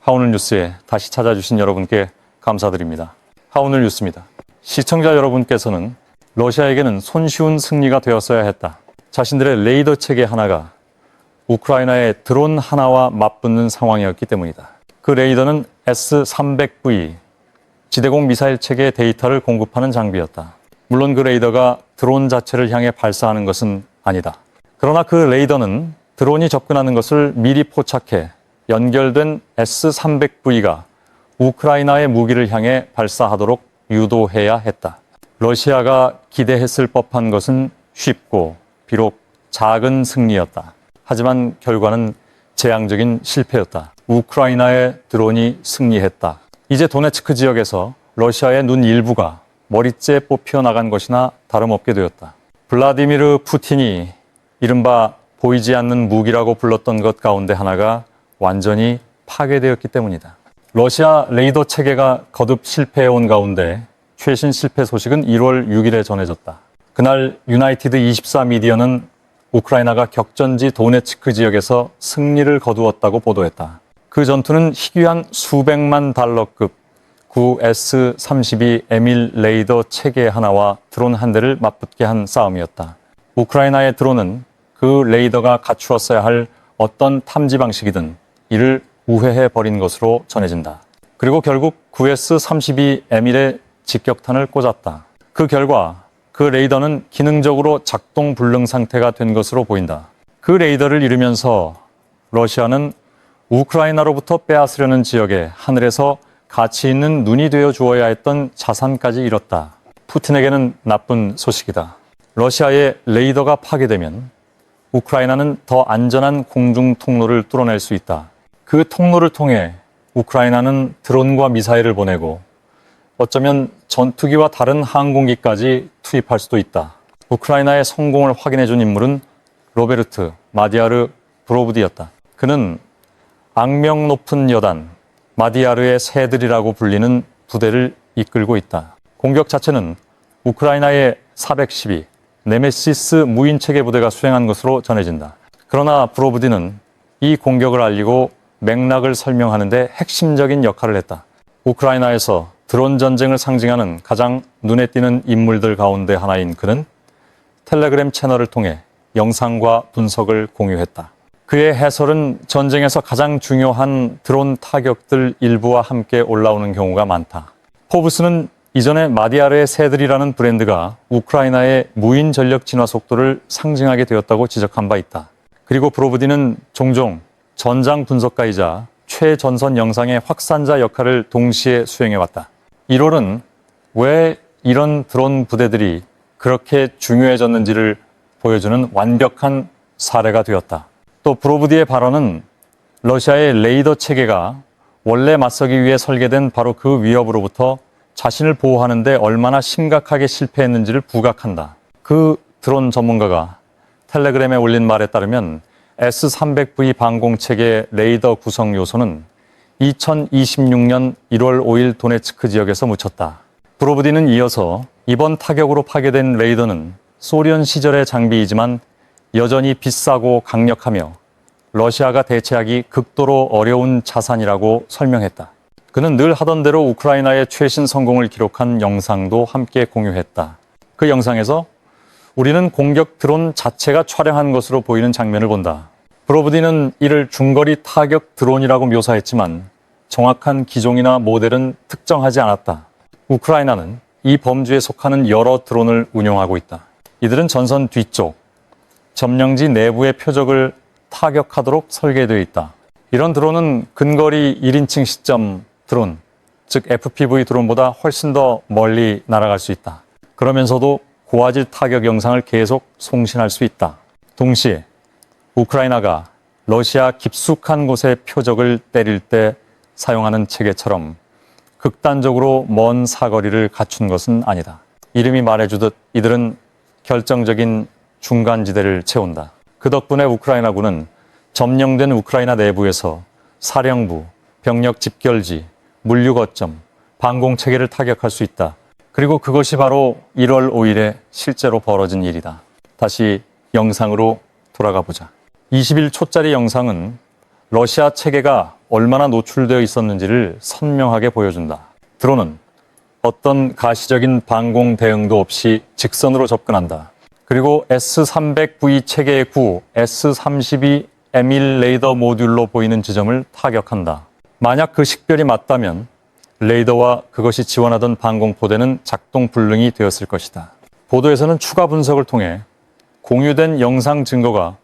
하오늘 뉴스에 다시 찾아주신 여러분께 감사드립니다. 하오늘 뉴스입니다. 시청자 여러분께서는 러시아에게는 손쉬운 승리가 되었어야 했다. 자신들의 레이더 체계 하나가 우크라이나의 드론 하나와 맞붙는 상황이었기 때문이다. 그 레이더는 S-300V 지대공 미사일 체계의 데이터를 공급하는 장비였다. 물론 그 레이더가 드론 자체를 향해 발사하는 것은 아니다. 그러나 그 레이더는 드론이 접근하는 것을 미리 포착해 연결된 S-300V가 우크라이나의 무기를 향해 발사하도록 유도해야 했다. 러시아가 기대했을 법한 것은 쉽고 비록 작은 승리였다. 하지만 결과는 재앙적인 실패였다. 우크라이나의 드론이 승리했다. 이제 도네츠크 지역에서 러시아의 눈 일부가 머리째 뽑혀 나간 것이나 다름없게 되었다. 블라디미르 푸틴이 이른바 보이지 않는 무기라고 불렀던 것 가운데 하나가 완전히 파괴되었기 때문이다. 러시아 레이더 체계가 거듭 실패해온 가운데 최신 실패 소식은 1월 6일에 전해졌다. 그날 유나이티드 24 미디어는 우크라이나가 격전지 도네츠크 지역에서 승리를 거두었다고 보도했다. 그 전투는 희귀한 수백만 달러급 구 S-32M1 레이더 체계 하나와 드론 한 대를 맞붙게 한 싸움이었다. 우크라이나의 드론은 그 레이더가 갖추었어야 할 어떤 탐지 방식이든 이를 우회해버린 것으로 전해진다. 그리고 결국 9S-32M1의 직격탄을 꽂았다. 그 결과 그 레이더는 기능적으로 작동 불능 상태가 된 것으로 보인다. 그 레이더를 잃으면서 러시아는 우크라이나로부터 빼앗으려는 지역에 하늘에서 가치 있는 눈이 되어 주어야 했던 자산까지 잃었다. 푸틴에게는 나쁜 소식이다. 러시아의 레이더가 파괴되면 우크라이나는 더 안전한 공중 통로를 뚫어낼 수 있다. 그 통로를 통해 우크라이나는 드론과 미사일을 보내고 어쩌면 전투기와 다른 항공기까지 투입할 수도 있다. 우크라이나의 성공을 확인해준 인물은 로베르트 마디아르 브로브디였다. 그는 악명 높은 여단 마디아르의 새들이라고 불리는 부대를 이끌고 있다. 공격 자체는 우크라이나의 412 네메시스 무인체계 부대가 수행한 것으로 전해진다. 그러나 브로브디는 이 공격을 알리고 맥락을 설명하는 데 핵심적인 역할을 했다. 우크라이나에서 드론 전쟁을 상징하는 가장 눈에 띄는 인물들 가운데 하나인 그는 텔레그램 채널을 통해 영상과 분석을 공유했다. 그의 해설은 전쟁에서 가장 중요한 드론 타격들 일부와 함께 올라오는 경우가 많다. 포브스는 이전에 마디아르의 새들이라는 브랜드가 우크라이나의 무인 전력 진화 속도를 상징하게 되었다고 지적한 바 있다. 그리고 브로브디는 종종 전장 분석가이자 최전선 영상의 확산자 역할을 동시에 수행해왔다. 1월은 왜 이런 드론 부대들이 그렇게 중요해졌는지를 보여주는 완벽한 사례가 되었다. 또 브로브디의 발언은 러시아의 레이더 체계가 원래 맞서기 위해 설계된 바로 그 위협으로부터 자신을 보호하는 데 얼마나 심각하게 실패했는지를 부각한다. 그 드론 전문가가 텔레그램에 올린 말에 따르면 S-300V 방공체계 레이더 구성 요소는 2026년 1월 5일 도네츠크 지역에서 묻혔다. 브로브디는 이어서 이번 타격으로 파괴된 레이더는 소련 시절의 장비이지만 여전히 비싸고 강력하며 러시아가 대체하기 극도로 어려운 자산이라고 설명했다. 그는 늘 하던 대로 우크라이나의 최신 성공을 기록한 영상도 함께 공유했다. 그 영상에서 우리는 공격 드론 자체가 촬영한 것으로 보이는 장면을 본다. 브로브디는 이를 중거리 타격 드론이라고 묘사했지만 정확한 기종이나 모델은 특정하지 않았다. 우크라이나는 이 범주에 속하는 여러 드론을 운용하고 있다. 이들은 전선 뒤쪽, 점령지 내부의 표적을 타격하도록 설계되어 있다. 이런 드론은 근거리 1인칭 시점 드론, 즉 FPV 드론보다 훨씬 더 멀리 날아갈 수 있다. 그러면서도 고화질 타격 영상을 계속 송신할 수 있다. 동시에 우크라이나가 러시아 깊숙한 곳의 표적을 때릴 때 사용하는 체계처럼 극단적으로 먼 사거리를 갖춘 것은 아니다. 이름이 말해주듯 이들은 결정적인 중간지대를 채운다. 그 덕분에 우크라이나군은 점령된 우크라이나 내부에서 사령부, 병력 집결지, 물류 거점, 방공체계를 타격할 수 있다. 그리고 그것이 바로 1월 5일에 실제로 벌어진 일이다. 다시 영상으로 돌아가 보자. 21초짜리 영상은 러시아 체계가 얼마나 노출되어 있었는지를 선명하게 보여준다. 드론은 어떤 가시적인 방공 대응도 없이 직선으로 접근한다. 그리고 S-300V 체계의 구 S-32M1 레이더 모듈로 보이는 지점을 타격한다. 만약 그 식별이 맞다면 레이더와 그것이 지원하던 방공포대는 작동 불능이 되었을 것이다. 보도에서는 추가 분석을 통해 공유된 영상 증거가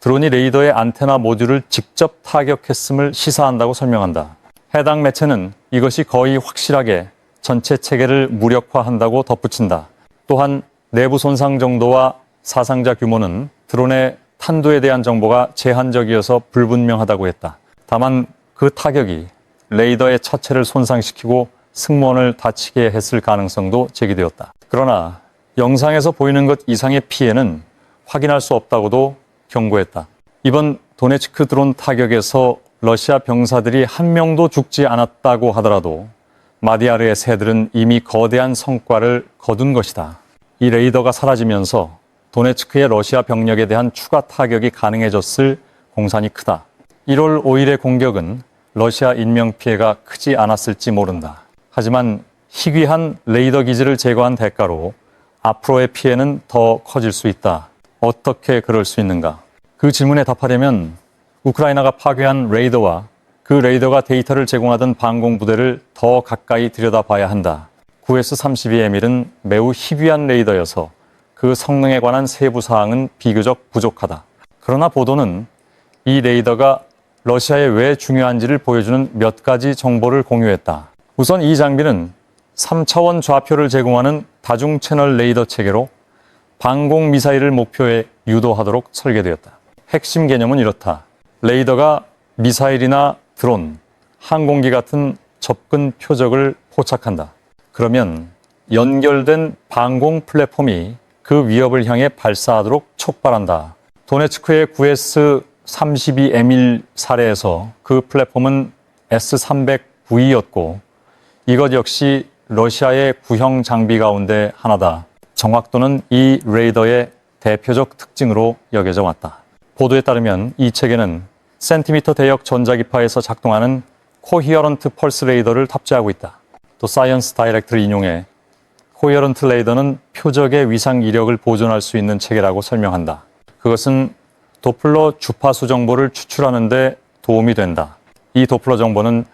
드론이 레이더의 안테나 모듈을 직접 타격했음을 시사한다고 설명한다. 해당 매체는 이것이 거의 확실하게 전체 체계를 무력화한다고 덧붙인다. 또한 내부 손상 정도와 사상자 규모는 드론의 탄두에 대한 정보가 제한적이어서 불분명하다고 했다. 다만 그 타격이 레이더의 차체를 손상시키고 승무원을 다치게 했을 가능성도 제기되었다. 그러나 영상에서 보이는 것 이상의 피해는 확인할 수 없다고도 경고했다. 이번 도네츠크 드론 타격에서 러시아 병사들이 한 명도 죽지 않았다고 하더라도 마디아르의 새들은 이미 거대한 성과를 거둔 것이다. 이 레이더가 사라지면서 도네츠크의 러시아 병력에 대한 추가 타격이 가능해졌을 공산이 크다. 1월 5일의 공격은 러시아 인명피해가 크지 않았을지 모른다. 하지만 희귀한 레이더 기지를 제거한 대가로 앞으로의 피해는 더 커질 수 있다. 어떻게 그럴 수 있는가? 그 질문에 답하려면 우크라이나가 파괴한 레이더와 그 레이더가 데이터를 제공하던 방공부대를 더 가까이 들여다봐야 한다. 9S-32M1은 매우 희귀한 레이더여서 그 성능에 관한 세부 사항은 비교적 부족하다. 그러나 보도는 이 레이더가 러시아에 왜 중요한지를 보여주는 몇 가지 정보를 공유했다. 우선 이 장비는 3차원 좌표를 제공하는 다중 채널 레이더 체계로 방공 미사일을 목표에 유도하도록 설계되었다. 핵심 개념은 이렇다. 레이더가 미사일이나 드론, 항공기 같은 접근 표적을 포착한다. 그러면 연결된 방공 플랫폼이 그 위협을 향해 발사하도록 촉발한다. 도네츠크의 9S-32M1 사례에서 그 플랫폼은 S-300V였고 이것 역시 러시아의 구형 장비 가운데 하나다. 정확도는 이 레이더의 대표적 특징으로 여겨져 왔다. 보도에 따르면 이 체계는 센티미터 대역 전자기파에서 작동하는 코히어런트 펄스 레이더를 탑재하고 있다. 또 사이언스 다이렉트를 인용해 코히어런트 레이더는 표적의 위상 이력을 보존할 수 있는 체계라고 설명한다. 그것은 도플러 주파수 정보를 추출하는 데 도움이 된다. 이 도플러 정보는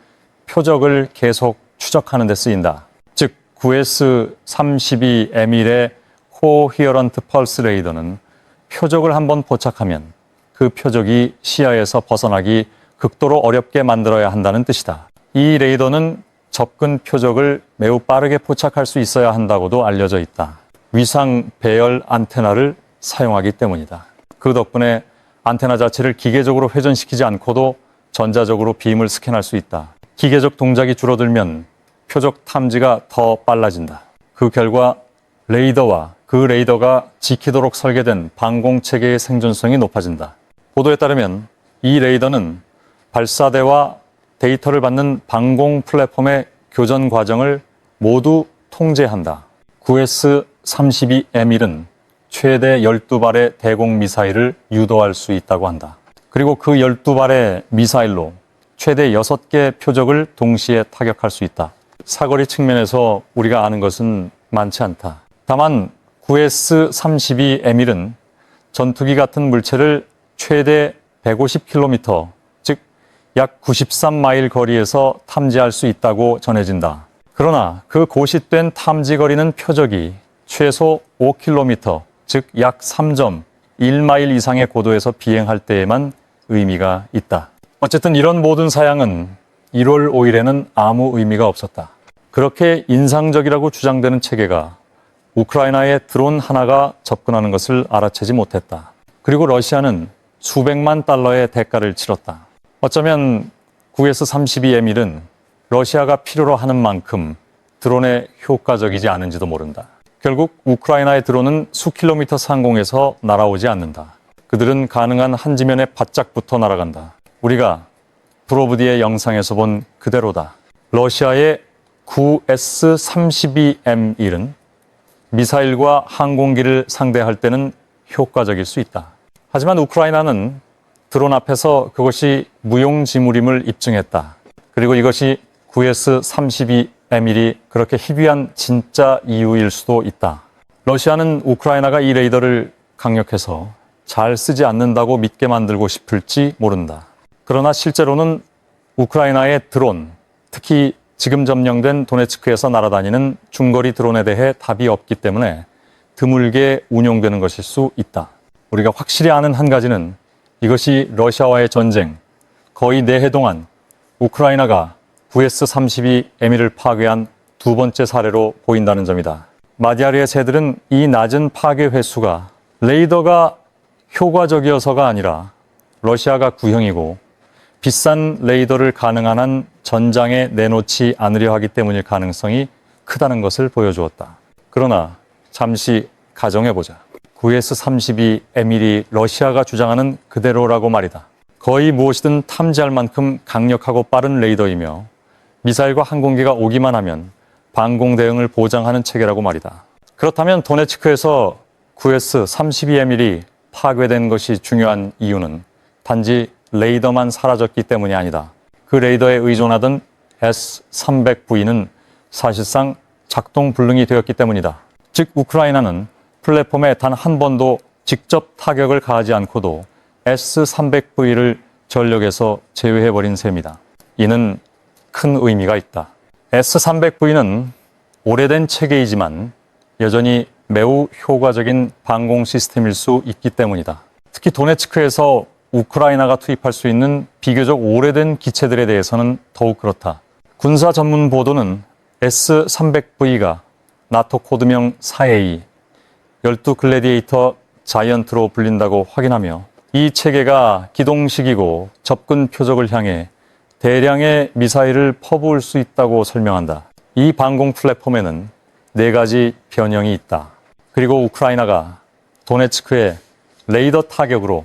표적을 계속 추적하는 데 쓰인다. 즉 9S-32M1의 코히어런트 펄스 레이더는 표적을 한번 포착하면 그 표적이 시야에서 벗어나기 극도로 어렵게 만들어야 한다는 뜻이다. 이 레이더는 접근 표적을 매우 빠르게 포착할 수 있어야 한다고도 알려져 있다. 위상 배열 안테나를 사용하기 때문이다. 그 덕분에 안테나 자체를 기계적으로 회전시키지 않고도 전자적으로 빔을 스캔할 수 있다. 기계적 동작이 줄어들면 표적 탐지가 더 빨라진다. 그 결과 레이더와 그 레이더가 지키도록 설계된 방공체계의 생존성이 높아진다. 보도에 따르면 이 레이더는 발사대와 데이터를 받는 방공 플랫폼의 교전 과정을 모두 통제한다. 9S-32M1은 최대 12발의 대공 미사일을 유도할 수 있다고 한다. 그리고 그 12발의 미사일로 최대 6개 표적을 동시에 타격할 수 있다. 사거리 측면에서 우리가 아는 것은 많지 않다. 다만 9S-32M1은 전투기 같은 물체를 최대 150km, 즉 약 93마일 거리에서 탐지할 수 있다고 전해진다. 그러나 그 고싯된 탐지 거리는 표적이 최소 5km, 즉 약 3.1마일 이상의 고도에서 비행할 때에만 의미가 있다. 어쨌든 이런 모든 사양은 1월 5일에는 아무 의미가 없었다. 그렇게 인상적이라고 주장되는 체계가 우크라이나에 드론 하나가 접근하는 것을 알아채지 못했다. 그리고 러시아는 수백만 달러의 대가를 치렀다. 어쩌면 9S-32M1은 러시아가 필요로 하는 만큼 드론에 효과적이지 않은지도 모른다. 결국 우크라이나의 드론은 수킬로미터 상공에서 날아오지 않는다. 그들은 가능한 한 지면에 바짝 붙어 날아간다. 우리가 브로브디의 영상에서 본 그대로다. 러시아의 9S-32M1은 미사일과 항공기를 상대할 때는 효과적일 수 있다. 하지만 우크라이나는 드론 앞에서 그것이 무용지물임을 입증했다. 그리고 이것이 9S-32M이 그렇게 희귀한 진짜 이유일 수도 있다. 러시아는 우크라이나가 이 레이더를 강력해서 잘 쓰지 않는다고 믿게 만들고 싶을지 모른다. 그러나 실제로는 우크라이나의 드론, 특히 지금 점령된 도네츠크에서 날아다니는 중거리 드론에 대해 답이 없기 때문에 드물게 운용되는 것일 수 있다. 우리가 확실히 아는 한 가지는 이것이 러시아와의 전쟁, 거의 4해 동안 우크라이나가 9S-32M을 파괴한 두 번째 사례로 보인다는 점이다. 마디아르의 새들은 이 낮은 파괴 횟수가 레이더가 효과적이어서가 아니라 러시아가 구형이고 비싼 레이더를 가능한 한 전장에 내놓지 않으려 하기 때문일 가능성이 크다는 것을 보여주었다. 그러나 잠시 가정해보자. 9S-32M이 러시아가 주장하는 그대로라고 말이다. 거의 무엇이든 탐지할 만큼 강력하고 빠른 레이더이며 미사일과 항공기가 오기만 하면 방공 대응을 보장하는 체계라고 말이다. 그렇다면 도네츠크에서 9S-32M이 파괴된 것이 중요한 이유는 단지 레이더만 사라졌기 때문이 아니다. 그 레이더에 의존하던 S-300V는 사실상 작동 불능이 되었기 때문이다. 즉 우크라이나는 플랫폼에 단 한 번도 직접 타격을 가하지 않고도 S-300V를 전력에서 제외해버린 셈이다. 이는 큰 의미가 있다. S-300V는 오래된 체계이지만 여전히 매우 효과적인 방공 시스템일 수 있기 때문이다. 특히 도네츠크에서 우크라이나가 투입할 수 있는 비교적 오래된 기체들에 대해서는 더욱 그렇다. 군사 전문 보도는 S-300V가 나토 코드명 4A, 12글래디에이터 자이언트로 불린다고 확인하며 이 체계가 기동식이고 접근 표적을 향해 대량의 미사일을 퍼부을 수 있다고 설명한다. 이 방공 플랫폼에는 4가지 변형이 있다. 그리고 우크라이나가 도네츠크의 레이더 타격으로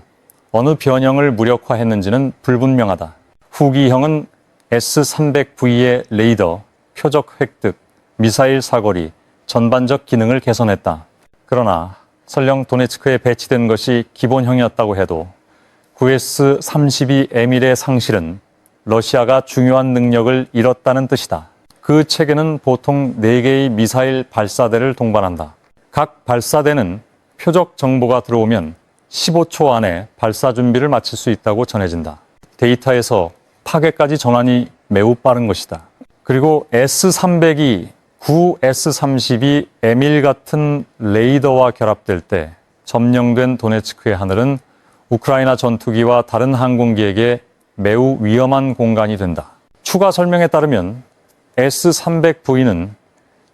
어느 변형을 무력화했는지는 불분명하다. 후기형은 S-300V의 레이더, 표적 획득, 미사일 사거리, 전반적 기능을 개선했다. 그러나 설령 도네츠크에 배치된 것이 기본형이었다고 해도 9S-32M의 상실은 러시아가 중요한 능력을 잃었다는 뜻이다. 그 체계는 보통 4개의 미사일 발사대를 동반한다. 각 발사대는 표적 정보가 들어오면 15초 안에 발사 준비를 마칠 수 있다고 전해진다. 데이터에서 파괴까지 전환이 매우 빠른 것이다. 그리고 S-300이 9S-32M 같은 레이더와 결합될 때 점령된 도네츠크의 하늘은 우크라이나 전투기와 다른 항공기에게 매우 위험한 공간이 된다. 추가 설명에 따르면 S-300V는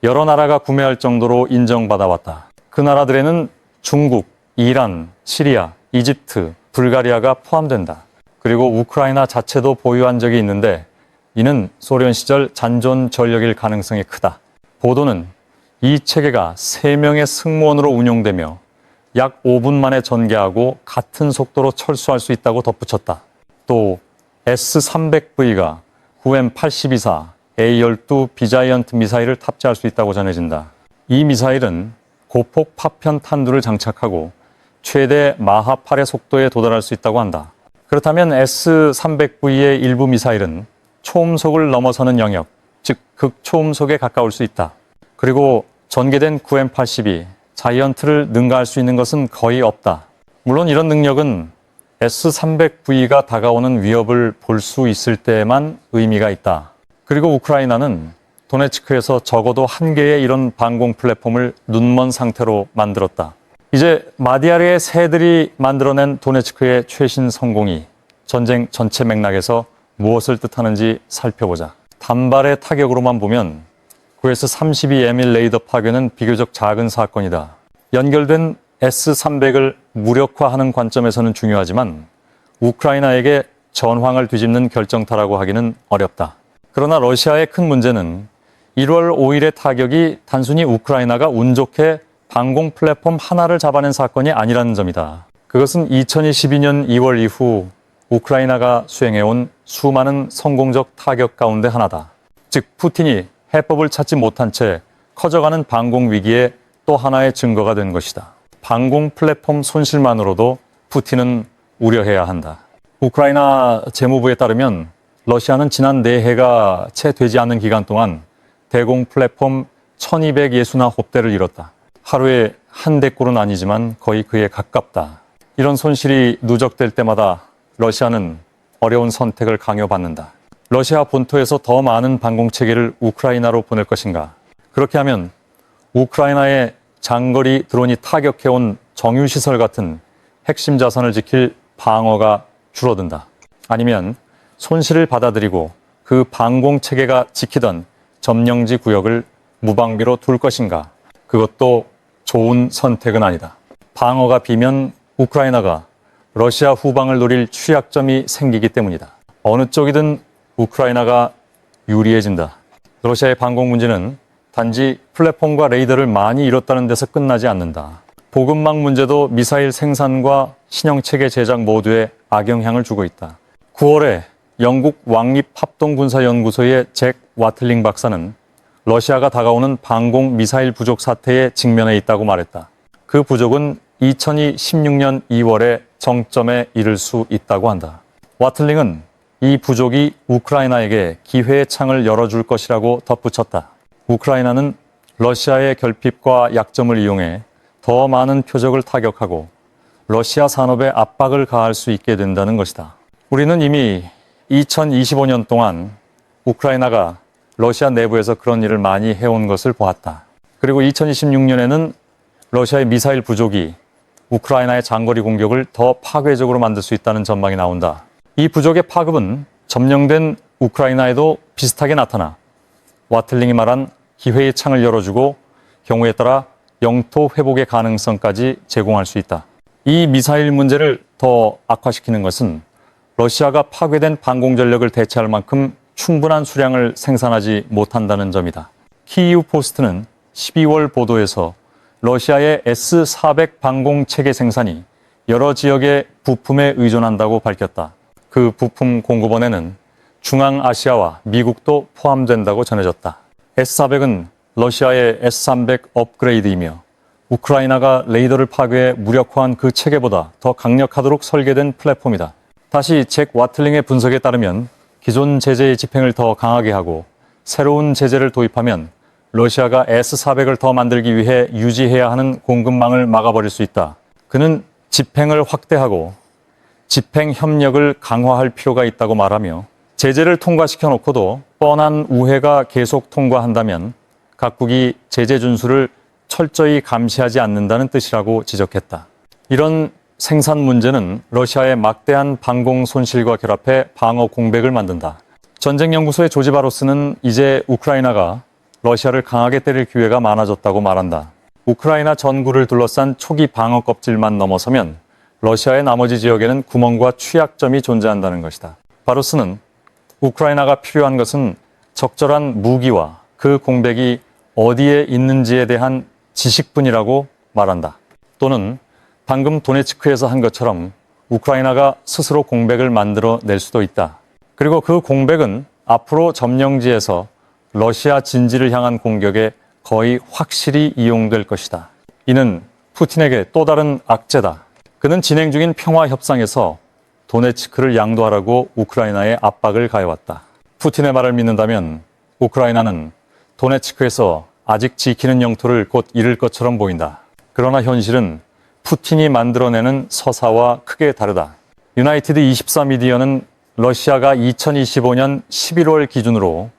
여러 나라가 구매할 정도로 인정받아왔다. 그 나라들에는 중국, 이란, 시리아, 이집트, 불가리아가 포함된다. 그리고 우크라이나 자체도 보유한 적이 있는데 이는 소련 시절 잔존 전력일 가능성이 크다. 보도는 이 체계가 3명의 승무원으로 운용되며 약 5분 만에 전개하고 같은 속도로 철수할 수 있다고 덧붙였다. 또 S-300V가 9M82사 A-12 비자이언트 미사일을 탑재할 수 있다고 전해진다. 이 미사일은 고폭 파편 탄두를 장착하고 최대 마하 8의 속도에 도달할 수 있다고 한다. 그렇다면 S-300V의 일부 미사일은 초음속을 넘어서는 영역, 즉 극초음속에 가까울 수 있다. 그리고 전개된 9M82 자이언트를 능가할 수 있는 것은 거의 없다. 물론 이런 능력은 S-300V가 다가오는 위협을 볼 수 있을 때에만 의미가 있다. 그리고 우크라이나는 도네츠크에서 적어도 1개의 이런 방공 플랫폼을 눈먼 상태로 만들었다. 이제 마디아르의 새들이 만들어낸 도네츠크의 최신 성공이 전쟁 전체 맥락에서 무엇을 뜻하는지 살펴보자. 단발의 타격으로만 보면 9S-32M 레이더 파괴는 비교적 작은 사건이다. 연결된 S-300을 무력화하는 관점에서는 중요하지만 우크라이나에게 전황을 뒤집는 결정타라고 하기는 어렵다. 그러나 러시아의 큰 문제는 1월 5일의 타격이 단순히 우크라이나가 운 좋게 방공 플랫폼 하나를 잡아낸 사건이 아니라는 점이다. 그것은 2022년 2월 이후 우크라이나가 수행해온 수많은 성공적 타격 가운데 하나다. 즉 푸틴이 해법을 찾지 못한 채 커져가는 방공 위기의 또 하나의 증거가 된 것이다. 방공 플랫폼 손실만으로도 푸틴은 우려해야 한다. 우크라이나 재무부에 따르면 러시아는 지난 4해가 채 되지 않는 기간 동안 대공 플랫폼 1260홉대를 잃었다. 하루에 한 대꼴은 아니지만 거의 그에 가깝다. 이런 손실이 누적될 때마다 러시아는 어려운 선택을 강요받는다. 러시아 본토에서 더 많은 방공체계를 우크라이나로 보낼 것인가? 그렇게 하면 우크라이나의 장거리 드론이 타격해온 정유시설 같은 핵심 자산을 지킬 방어가 줄어든다. 아니면 손실을 받아들이고 그 방공체계가 지키던 점령지 구역을 무방비로 둘 것인가? 그것도 좋은 선택은 아니다. 방어가 비면 우크라이나가 러시아 후방을 노릴 취약점이 생기기 때문이다. 어느 쪽이든 우크라이나가 유리해진다. 러시아의 방공 문제는 단지 플랫폼과 레이더를 많이 잃었다는 데서 끝나지 않는다. 보급망 문제도 미사일 생산과 신형체계 제작 모두에 악영향을 주고 있다. 9월에 영국 왕립합동군사연구소의 잭 와틀링 박사는 러시아가 다가오는 방공 미사일 부족 사태에 직면해 있다고 말했다. 그 부족은 2016년 2월에 정점에 이를 수 있다고 한다. 와틀링은 이 부족이 우크라이나에게 기회의 창을 열어줄 것이라고 덧붙였다. 우크라이나는 러시아의 결핍과 약점을 이용해 더 많은 표적을 타격하고 러시아 산업에 압박을 가할 수 있게 된다는 것이다. 우리는 이미 2025년 동안 우크라이나가 러시아 내부에서 그런 일을 많이 해온 것을 보았다. 그리고 2026년에는 러시아의 미사일 부족이 우크라이나의 장거리 공격을 더 파괴적으로 만들 수 있다는 전망이 나온다. 이 부족의 파급은 점령된 우크라이나에도 비슷하게 나타나 와틀링이 말한 기회의 창을 열어주고 경우에 따라 영토 회복의 가능성까지 제공할 수 있다. 이 미사일 문제를 더 악화시키는 것은 러시아가 파괴된 방공 전력을 대체할 만큼 충분한 수량을 생산하지 못한다는 점이다. 키이우 포스트는 12월 보도에서 러시아의 S-400 방공 체계 생산이 여러 지역의 부품에 의존한다고 밝혔다. 그 부품 공급원에는 중앙아시아와 미국도 포함된다고 전해졌다. S-400은 러시아의 S-300 업그레이드이며 우크라이나가 레이더를 파괴해 무력화한 그 체계보다 더 강력하도록 설계된 플랫폼이다. 다시 잭 와틀링의 분석에 따르면 기존 제재의 집행을 더 강하게 하고 새로운 제재를 도입하면 러시아가 S-400을 더 만들기 위해 유지해야 하는 공급망을 막아버릴 수 있다. 그는 집행을 확대하고 집행 협력을 강화할 필요가 있다고 말하며 제재를 통과시켜 놓고도 뻔한 우회가 계속 통과한다면 각국이 제재 준수를 철저히 감시하지 않는다는 뜻이라고 지적했다. 이런 생산 문제는 러시아의 막대한 방공 손실과 결합해 방어 공백을 만든다. 전쟁연구소의 조지 바로스는 이제 우크라이나가 러시아를 강하게 때릴 기회가 많아졌다고 말한다. 우크라이나 전구를 둘러싼 초기 방어 껍질만 넘어서면 러시아의 나머지 지역에는 구멍과 취약점이 존재한다는 것이다. 바로스는 우크라이나가 필요한 것은 적절한 무기와 그 공백이 어디에 있는지에 대한 지식뿐이라고 말한다. 또는 방금 도네츠크에서 한 것처럼 우크라이나가 스스로 공백을 만들어낼 수도 있다. 그리고 그 공백은 앞으로 점령지에서 러시아 진지를 향한 공격에 거의 확실히 이용될 것이다. 이는 푸틴에게 또 다른 악재다. 그는 진행 중인 평화 협상에서 도네츠크를 양도하라고 우크라이나에 압박을 가해왔다. 푸틴의 말을 믿는다면 우크라이나는 도네츠크에서 아직 지키는 영토를 곧 잃을 것처럼 보인다. 그러나 현실은 푸틴이 만들어내는 서사와 크게 다르다. 유나이티드 24 미디어는 러시아가 2025년 11월 기준으로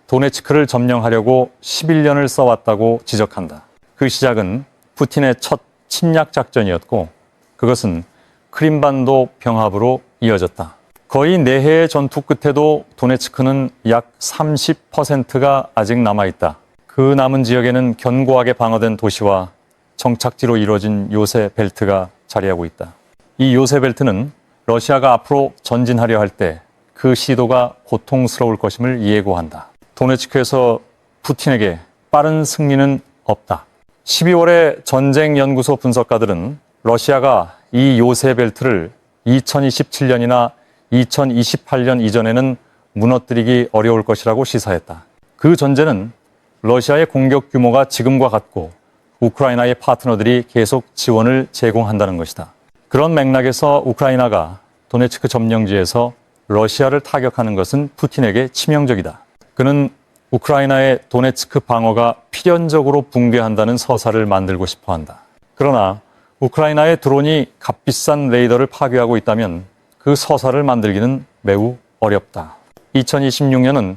도네츠크를 점령하려고 11년을 써왔다고 지적한다. 그 시작은 푸틴의 첫 침략 작전이었고 그것은 크림반도 병합으로 이어졌다. 거의 4해의 전투 끝에도 도네츠크는 약 30%가 아직 남아있다. 그 남은 지역에는 견고하게 방어된 도시와 정착지로 이루어진 요새 벨트가 자리하고 있다. 이 요새 벨트는 러시아가 앞으로 전진하려 할 때 그 시도가 고통스러울 것임을 예고한다. 도네츠크에서 푸틴에게 빠른 승리는 없다. 12월에 전쟁연구소 분석가들은 러시아가 이 요새 벨트를 2027년이나 2028년 이전에는 무너뜨리기 어려울 것이라고 시사했다. 그 전제는 러시아의 공격 규모가 지금과 같고 우크라이나의 파트너들이 계속 지원을 제공한다는 것이다. 그런 맥락에서 우크라이나가 도네츠크 점령지에서 러시아를 타격하는 것은 푸틴에게 치명적이다. 그는 우크라이나의 도네츠크 방어가 필연적으로 붕괴한다는 서사를 만들고 싶어 한다. 그러나 우크라이나의 드론이 값비싼 레이더를 파괴하고 있다면 그 서사를 만들기는 매우 어렵다. 2026년은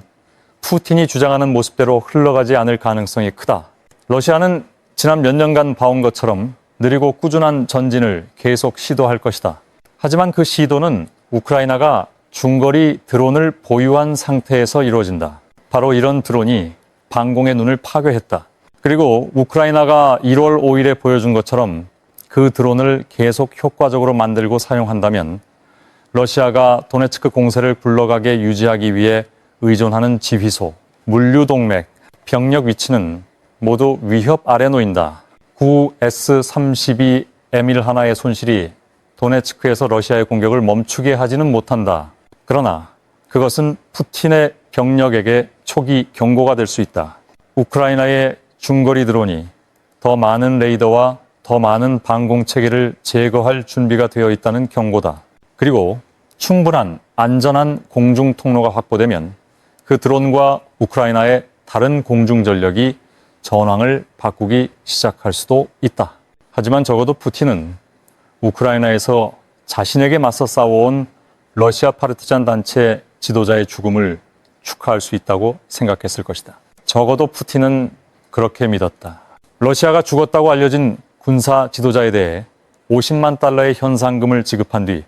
푸틴이 주장하는 모습대로 흘러가지 않을 가능성이 크다. 러시아는 지난 몇 년간 봐온 것처럼 느리고 꾸준한 전진을 계속 시도할 것이다. 하지만 그 시도는 우크라이나가 중거리 드론을 보유한 상태에서 이루어진다. 바로 이런 드론이 방공의 눈을 파괴했다. 그리고 우크라이나가 1월 5일에 보여준 것처럼 그 드론을 계속 효과적으로 만들고 사용한다면 러시아가 도네츠크 공세를 굴러가게 유지하기 위해 의존하는 지휘소, 물류동맥, 병력 위치는 모두 위협 아래 놓인다. 구 S-32M1 하나의 손실이 도네츠크에서 러시아의 공격을 멈추게 하지는 못한다. 그러나 그것은 푸틴의 병력에게 초기 경고가 될 수 있다. 우크라이나의 중거리 드론이 더 많은 레이더와 더 많은 방공 체계를 제거할 준비가 되어 있다는 경고다. 그리고 충분한 안전한 공중 통로가 확보되면 그 드론과 우크라이나의 다른 공중 전력이 전황을 바꾸기 시작할 수도 있다. 하지만 적어도 푸틴은 우크라이나에서 자신에게 맞서 싸워온 러시아 파르티잔 단체 지도자의 죽음을 축하할 수 있다고 생각했을 것이다. 적어도 푸틴은 그렇게 믿었다. 러시아가 죽었다고 알려진 군사 지도자에 대해 50만 달러의 현상금을 지급한 뒤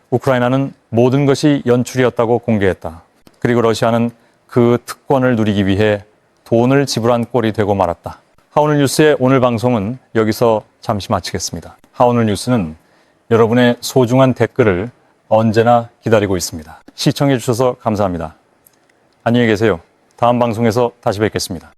우크라이나는 모든 것이 연출이었다고 공개했다. 그리고 러시아는 그 특권을 누리기 위해 돈을 지불한 꼴이 되고 말았다. 하오늘 뉴스의 오늘 방송은 여기서 잠시 마치겠습니다. 하오늘 뉴스는 여러분의 소중한 댓글을 언제나 기다리고 있습니다. 시청해 주셔서 감사합니다. 안녕히 계세요. 다음 방송에서 다시 뵙겠습니다.